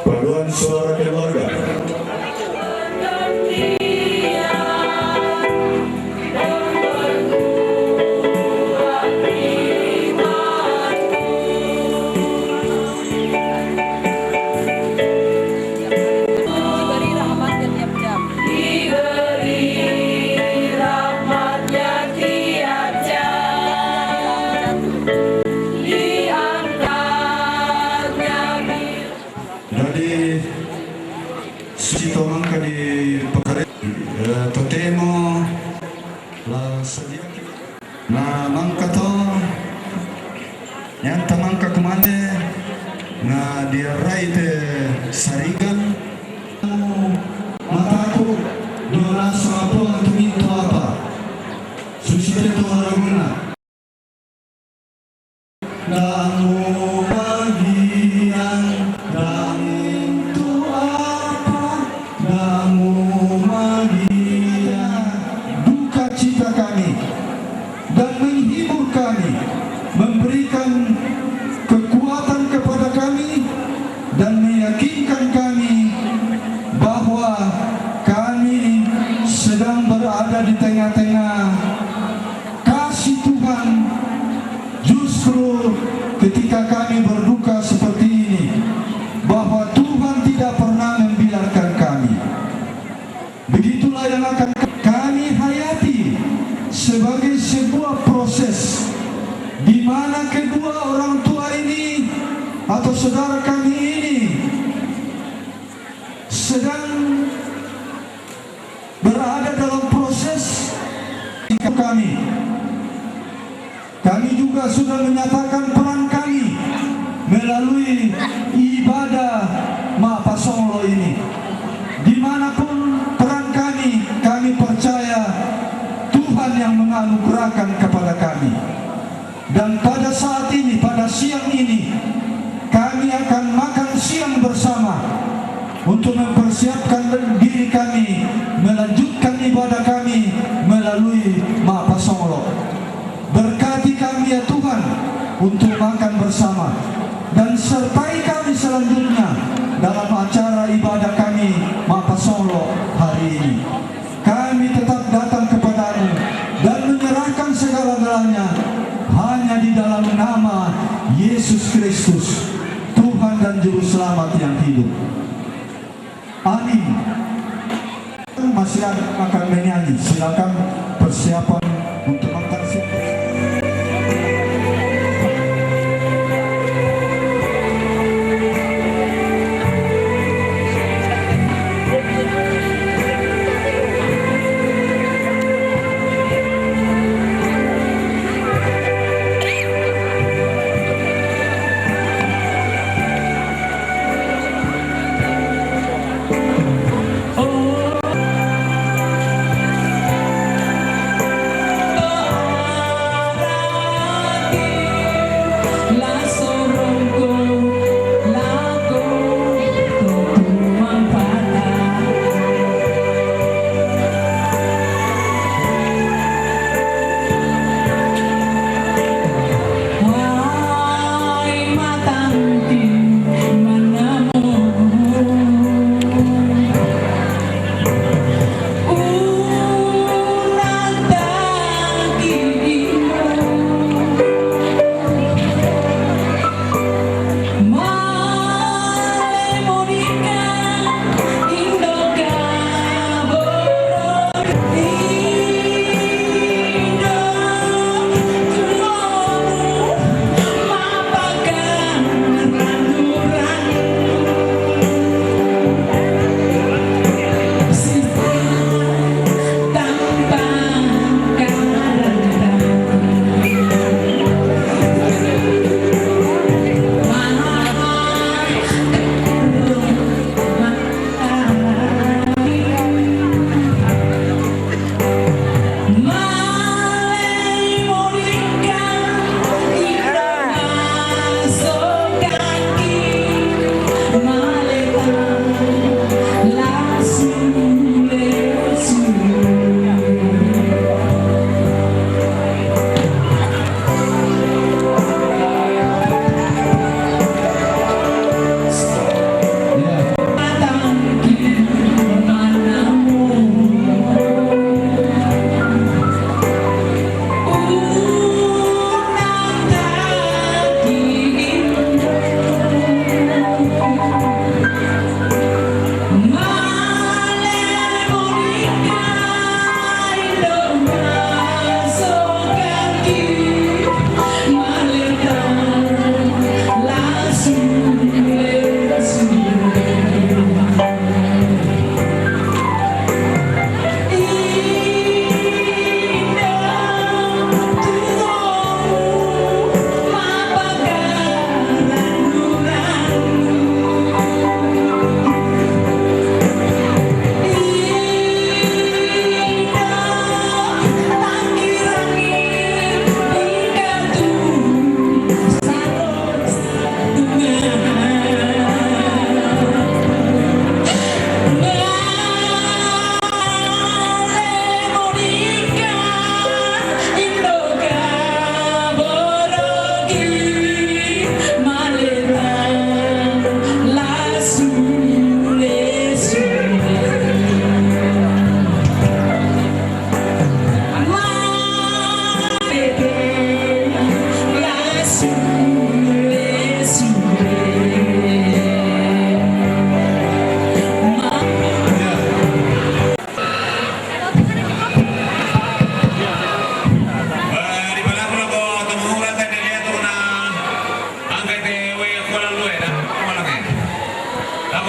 Paduan suara keluarga. Totemo la sadiaki na mangkato yang tamangka kumande na diaraite sarigan mataku dola sapo tumito apa susite to raguna namu bagian namu tu apa namu dan menghibur kami, memberikan kekuatan kepada kami dan meyakinkan kami bahwa kami sedang berada di tengah-tengah kasih Tuhan. Justru ketika kami berduka seperti ini, bahwa Tuhan tidak pernah membiarkan kami. Begitulah yang akan kami hayati sebagai sebuah proses di mana kedua orang tua ini atau saudara kami ini sedang berada dalam proses kami. Kami juga sudah menyatakan peran kami melalui ibadah Mapasonglo ini. Dimanapun peran kami percaya Tuhan yang menganugerahkan kepada kami. Dan pada saat ini, pada siang ini, kami akan makan siang bersama untuk mempersiapkan diri kami melanjutkan ibadah kami melalui Mapasonglo. Berkati kami ya Tuhan untuk makan bersama dan sertai kami selanjutnya dalam acara ibadah kami Mapasonglo hari ini. Kami tetap datang kepadamu dan menyerahkan segala-galanya hanya di dalam nama Yesus Kristus, Tuhan dan Juru Selamat yang hidup. Amin. Masih akan menyanyi. Silakan persiapan untuk makan siang.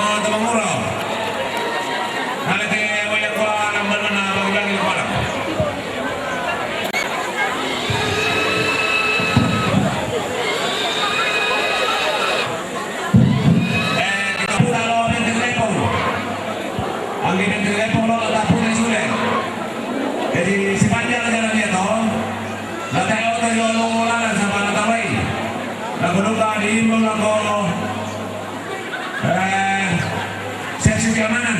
Tumanguro. Halite wala ko ang balon na bagilang pala. Kita pula lo ng telepon. Ang ng telepon lo tapunin sulit. Jadi sepanjang jalan itu, tayo tayo lululan sa panataway. Nagunugan din mo lang ko seksi keamanan.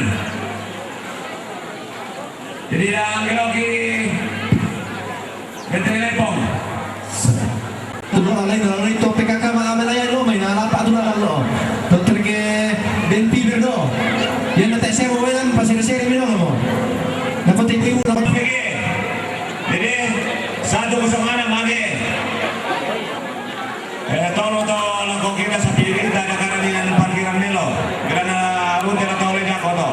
Jadi ang gilogi telepon. Tulungan lain orang itu PKK malam-malam lo main apa tu nak lo. Dokter ke Benti berdo. Yang nanti saya mau kan pasir-pasir minum lo. Dapat TPU dapat PG. Jadi 1-0 mage. Tolong lang kung kita sa pilit dahil karamihan ng parkiran nilo. Kaya na ruti na tawalin niya ko to.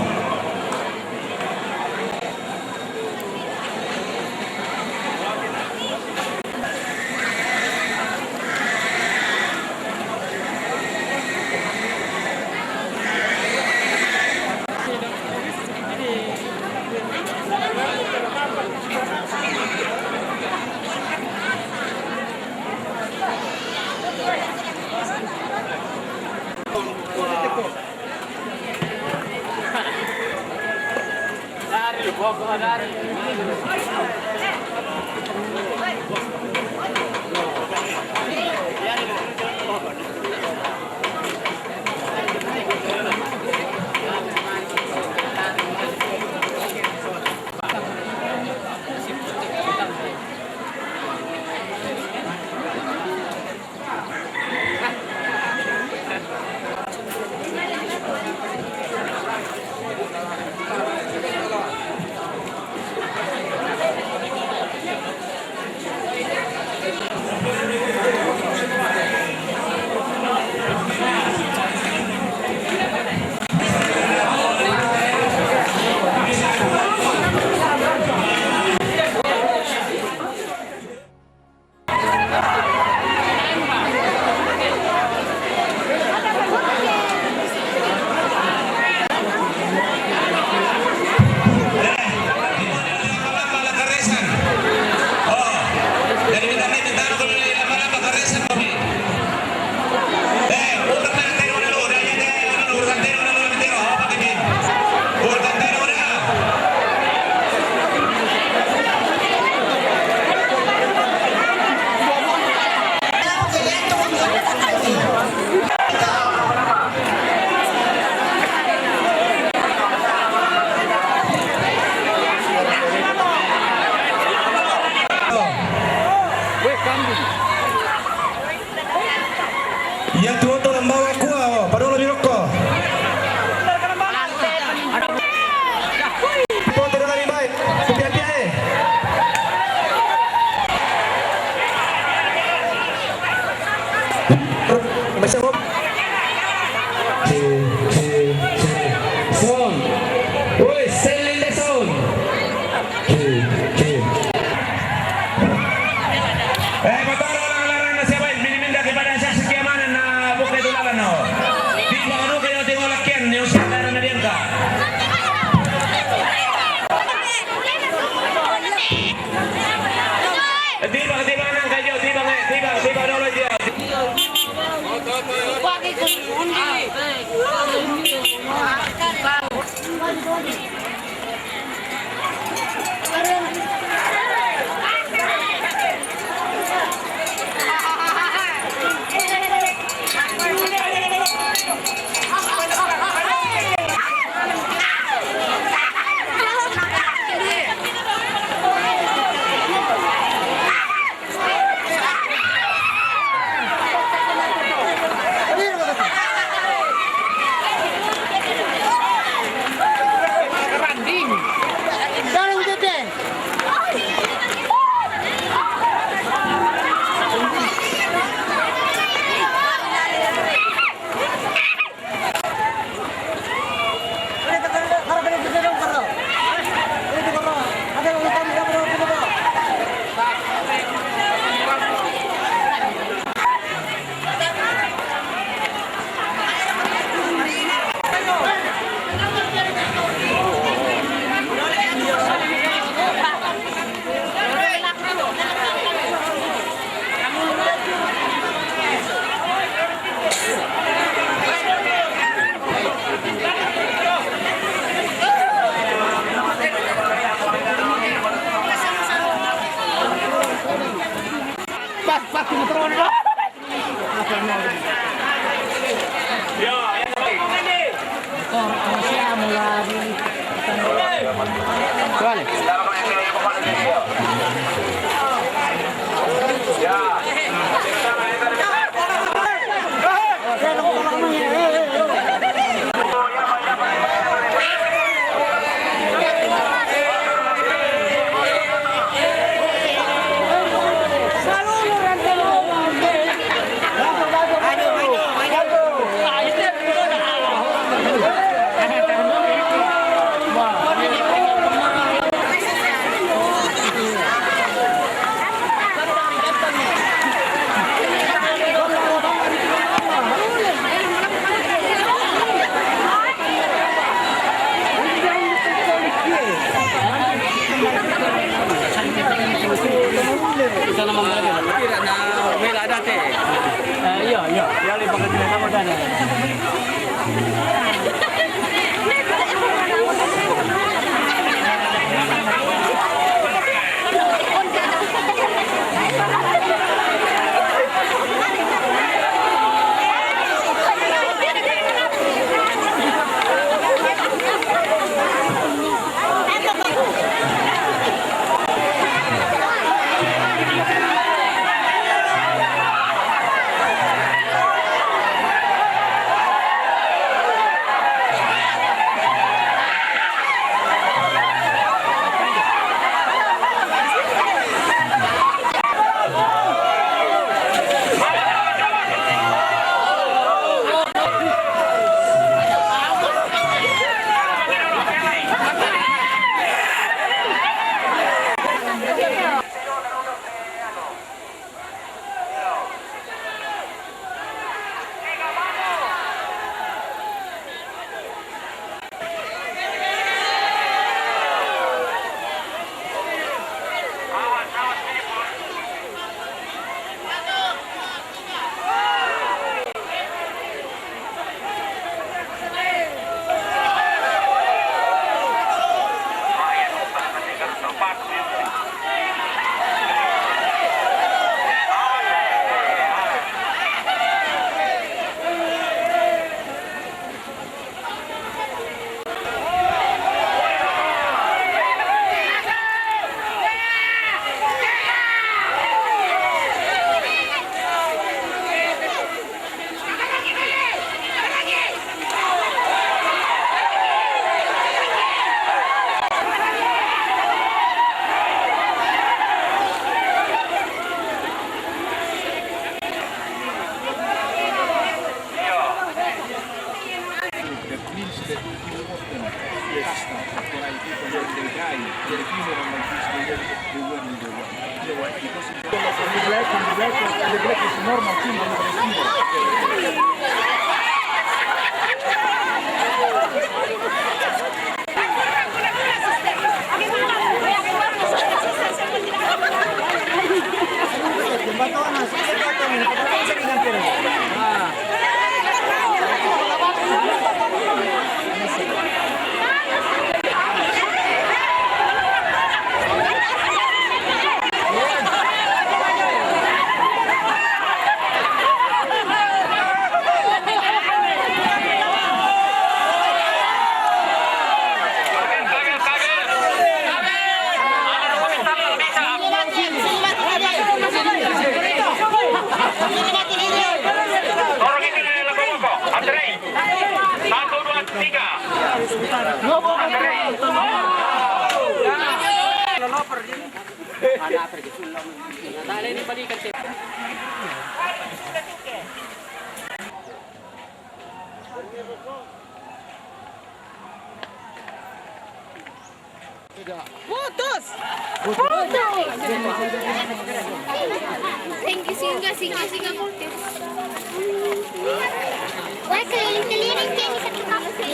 Wah, keliling-keliling kayak di satu kafe.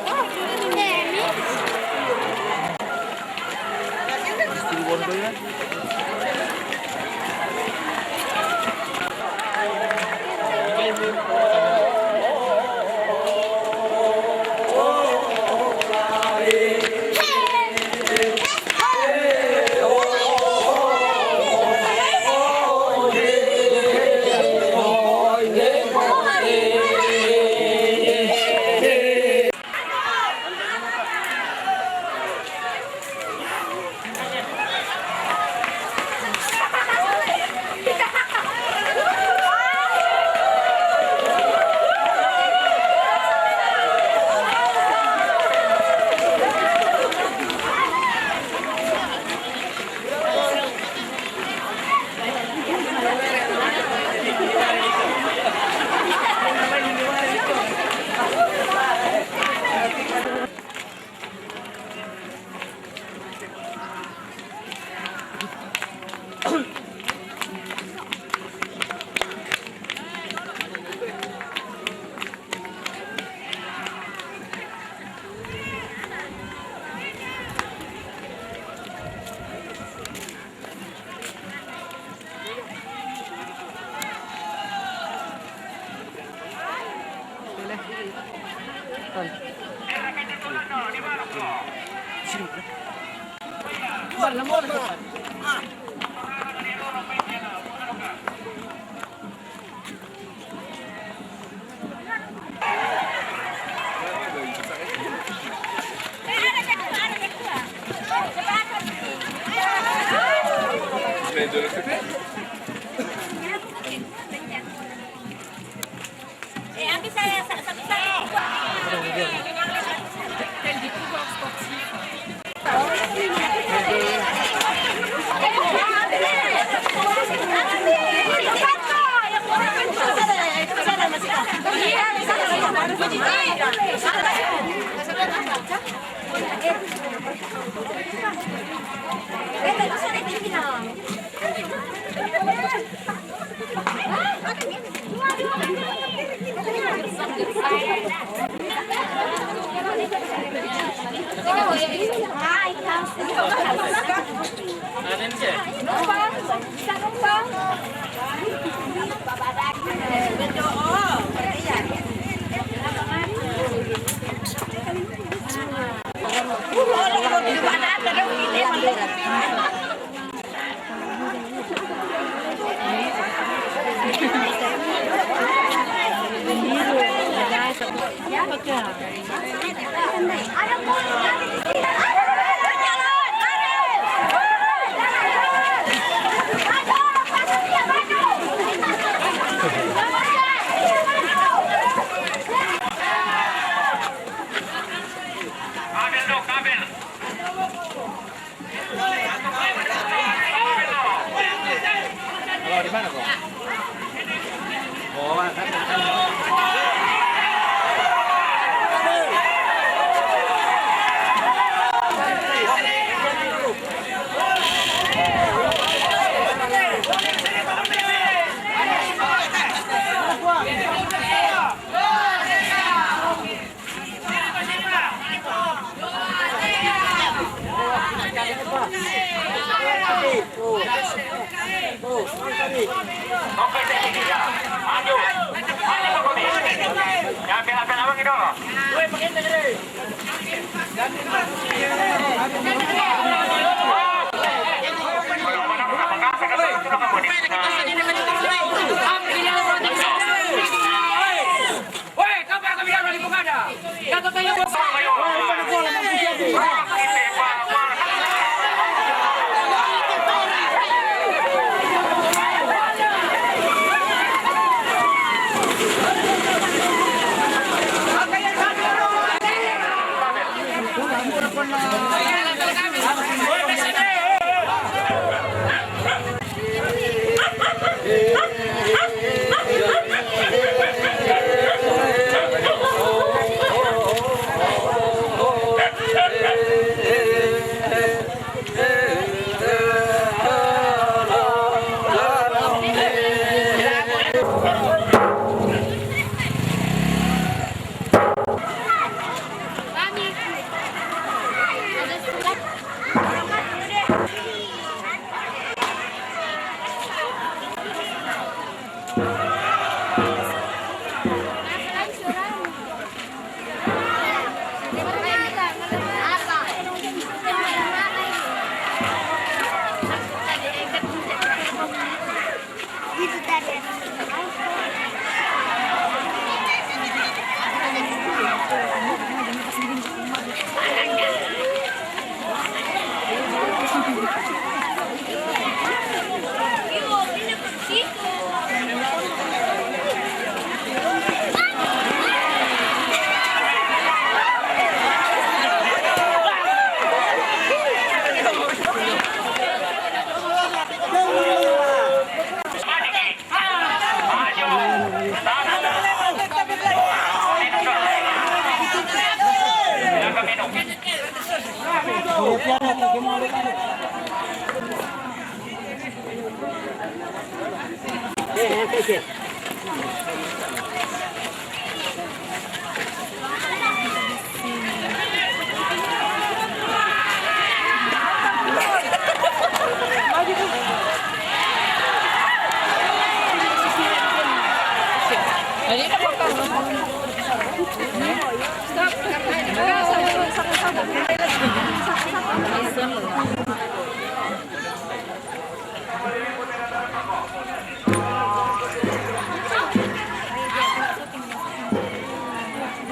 Oh, Anche des pouvoirs sportifs.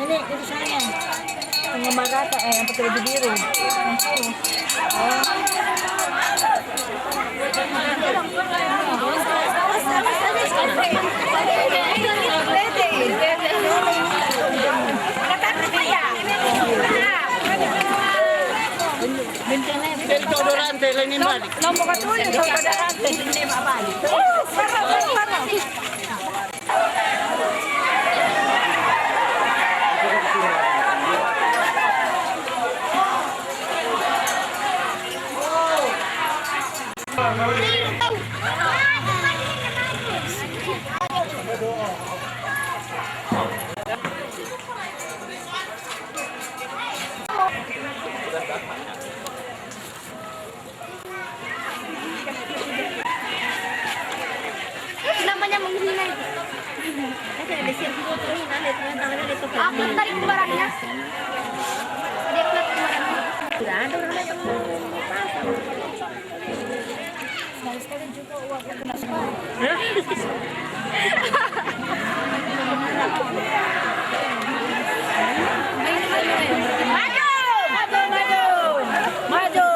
Ini, itu sana. Pengembang rata, yang pakai baju biru. Nomor katulin, desodorante, hindi mabalik. Namanya menghina itu. Aku tarik barangnya. Dia keluar barangnya. Tidak ada orang yang mau pasang. Sekali juga uang yang kena Maju.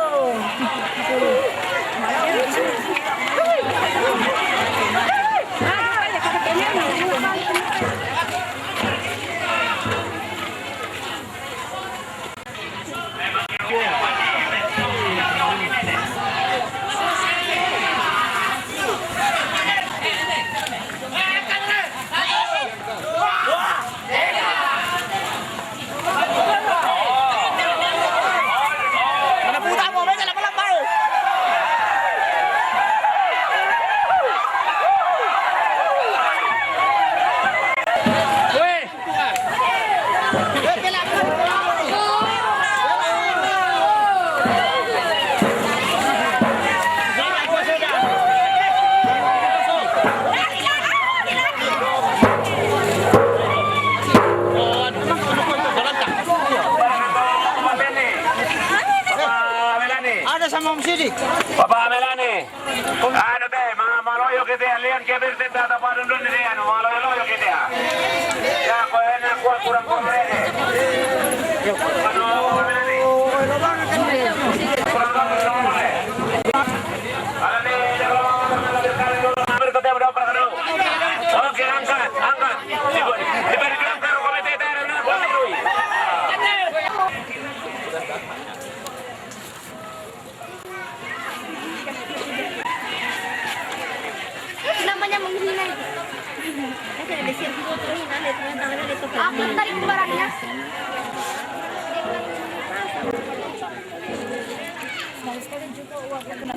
Sama Om Sidik. Bapak Melani. Ano teh, mga maloyo kita lian kebir teta ta padun dun dia ano maloyo kita. Ya ko ena ko kurang kore. Ano Melani? Kurang kore. Ala ni jago hampir kota berapa kali? Oke, angkat. Diberi gelang karo komite tera na ko dirui. Namanya menghina itu. Aku tarik barangnya. Sekali juga uang yang kena